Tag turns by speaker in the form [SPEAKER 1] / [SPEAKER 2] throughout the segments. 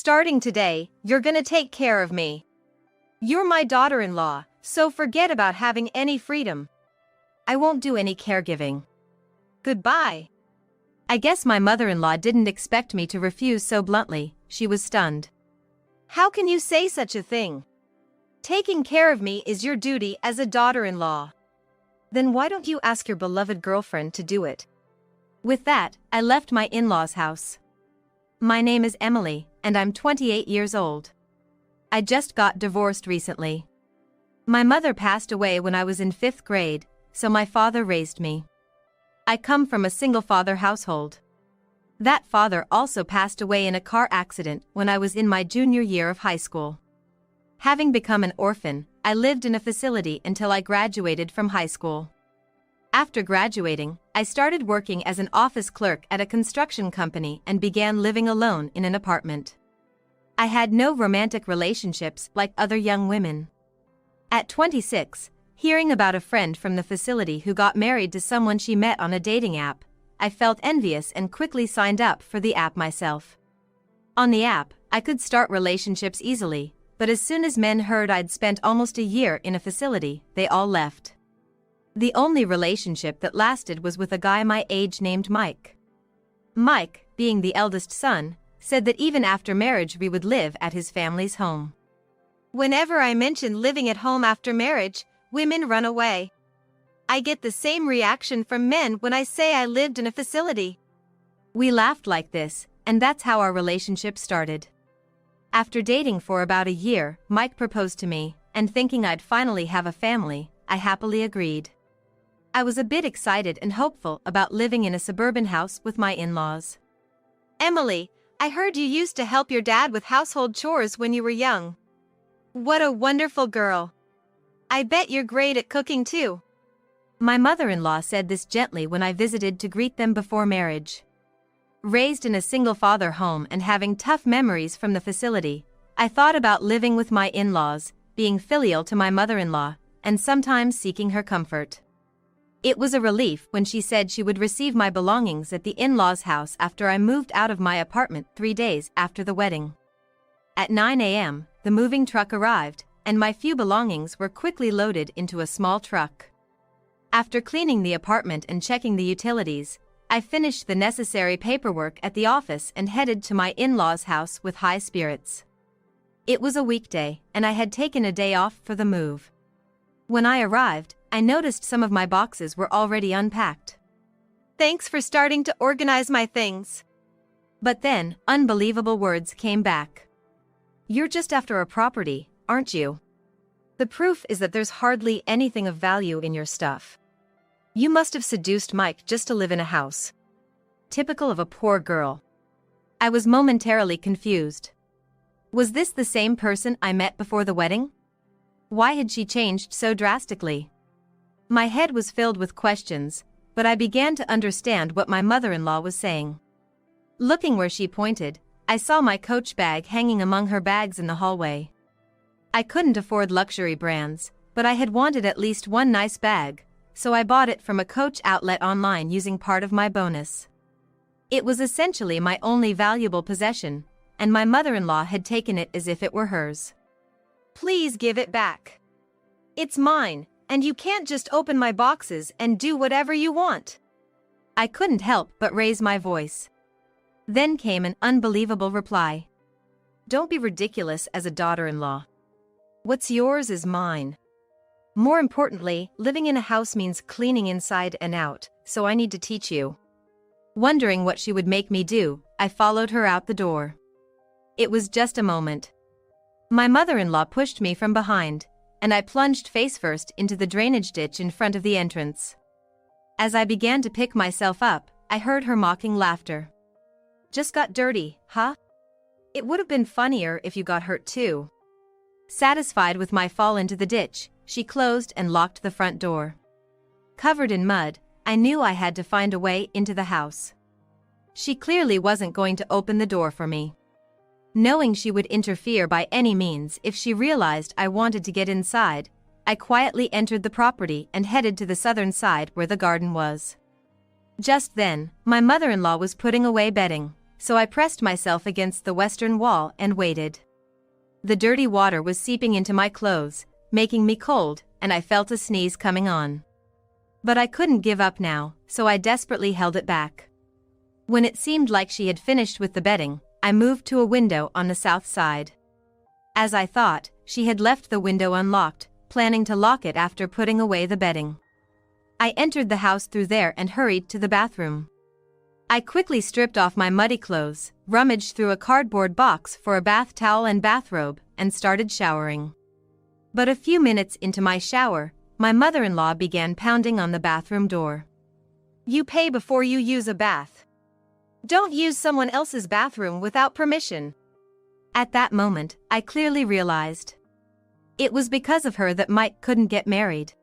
[SPEAKER 1] Starting today, you're gonna take care of me. You're my daughter-in-law, so forget about having any freedom. I won't do any caregiving. Goodbye. I guess my mother-in-law didn't expect me to refuse so bluntly. She was stunned. How can you say such a thing? Taking care of me is your duty as a daughter-in-law. Then why don't you ask your beloved girlfriend to do it? With that, I left my in-laws' house. My name is Emily, and I'm 28 years old. I just got divorced recently. My mother passed away when I was in 5th grade, so my father raised me. I come from a single-father household. That father also passed away in a car accident when I was in my junior year of high school. Having become an orphan, I lived in a facility until I graduated from high school. After graduating, I started working as an office clerk at a construction company and began living alone in an apartment. I had no romantic relationships like other young women. At 26, hearing about a friend from the facility who got married to someone she met on a dating app, I felt envious and quickly signed up for the app myself. On the app, I could start relationships easily, but as soon as men heard I'd spent almost a year in a facility, they all left. The only relationship that lasted was with a guy my age named Mike. Mike, being the eldest son, said that even after marriage we would live at his family's home. Whenever I mention living at home after marriage, women run away. I get the same reaction from men when I say I lived in a facility. We laughed like this, and that's how our relationship started. After dating for about a year, Mike proposed to me, and thinking I'd finally have a family, I happily agreed. I was a bit excited and hopeful about living in a suburban house with my in-laws. Emily, I heard you used to help your dad with household chores when you were young. What a wonderful girl. I bet you're great at cooking too. My mother-in-law said this gently when I visited to greet them before marriage. Raised in a single-father home and having tough memories from the facility, I thought about living with my in-laws, being filial to my mother-in-law, and sometimes seeking her comfort. It was a relief when she said she would receive my belongings at the in-laws' house after I moved out of my apartment 3 days after the wedding. At 9 a.m., the moving truck arrived, and my few belongings were quickly loaded into a small truck. After cleaning the apartment and checking the utilities, I finished the necessary paperwork at the office and headed to my in-laws' house with high spirits. It was a weekday, and I had taken a day off for the move. When I arrived, I noticed some of my boxes were already unpacked. Thanks for starting to organize my things. But then, unbelievable words came back. You're just after a property, aren't you? The proof is that there's hardly anything of value in your stuff. You must have seduced Mike just to live in a house. Typical of a poor girl. I was momentarily confused. Was this the same person I met before the wedding? Why had she changed so drastically? My head was filled with questions, but I began to understand what my mother-in-law was saying. Looking where she pointed, I saw my Coach bag hanging among her bags in the hallway. I couldn't afford luxury brands, but I had wanted at least one nice bag, so I bought it from a Coach outlet online using part of my bonus. It was essentially my only valuable possession, and my mother-in-law had taken it as if it were hers. Please give it back. It's mine, and you can't just open my boxes and do whatever you want. I couldn't help but raise my voice. Then came an unbelievable reply. Don't be ridiculous as a daughter-in-law. What's yours is mine. More importantly, living in a house means cleaning inside and out, so I need to teach you. Wondering what she would make me do, I followed her out the door. It was just a moment. My mother-in-law pushed me from behind, and I plunged face-first into the drainage ditch in front of the entrance. As I began to pick myself up, I heard her mocking laughter. Just got dirty, huh? It would have been funnier if you got hurt too. Satisfied with my fall into the ditch, she closed and locked the front door. Covered in mud, I knew I had to find a way into the house. She clearly wasn't going to open the door for me. Knowing she would interfere by any means if she realized I wanted to get inside, I quietly entered the property and headed to the southern side where the garden was. Just then, my mother-in-law was putting away bedding, so I pressed myself against the western wall and waited. The dirty water was seeping into my clothes, making me cold, and I felt a sneeze coming on. But I couldn't give up now, so I desperately held it back. When it seemed like she had finished with the bedding, I moved to a window on the south side. As I thought, she had left the window unlocked, planning to lock it after putting away the bedding. I entered the house through there and hurried to the bathroom. I quickly stripped off my muddy clothes, rummaged through a cardboard box for a bath towel and bathrobe, and started showering. But a few minutes into my shower, my mother-in-law began pounding on the bathroom door. "You pay before you use a bath. Don't use someone else's bathroom without permission." At that moment, I clearly realized it was because of her that Mike couldn't get married.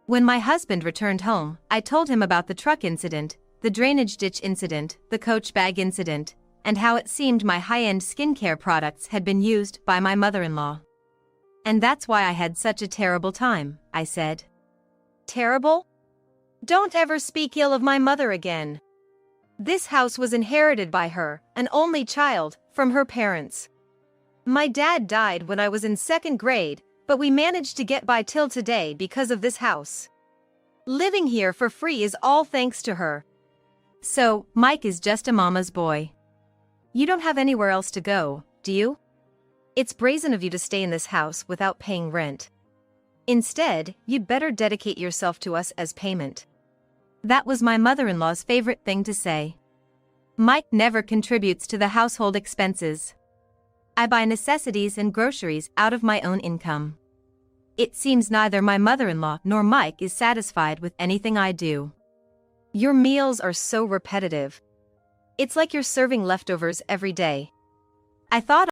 [SPEAKER 1] When my husband returned home, I told him about the truck incident, the drainage ditch incident, the coach bag incident, and how it seemed my high-end skincare products had been used by my mother-in-law. "And that's why I had such a terrible time," I said. "Terrible? Don't ever speak ill of my mother again. This house was inherited by her, an only child, from her parents. My dad died when I was in second grade, but we managed to get by till today because of this house. Living here for free is all thanks to her." "So, Mike is just a mama's boy. You don't have anywhere else to go, do you? It's brazen of you to stay in this house without paying rent. Instead, you'd better dedicate yourself to us as payment." That was my mother-in-law's favorite thing to say. "Mike never contributes to the household expenses. I buy necessities and groceries out of my own income." It seems neither my mother-in-law nor Mike is satisfied with anything I do. "Your meals are so repetitive. It's like you're serving leftovers every day." I thought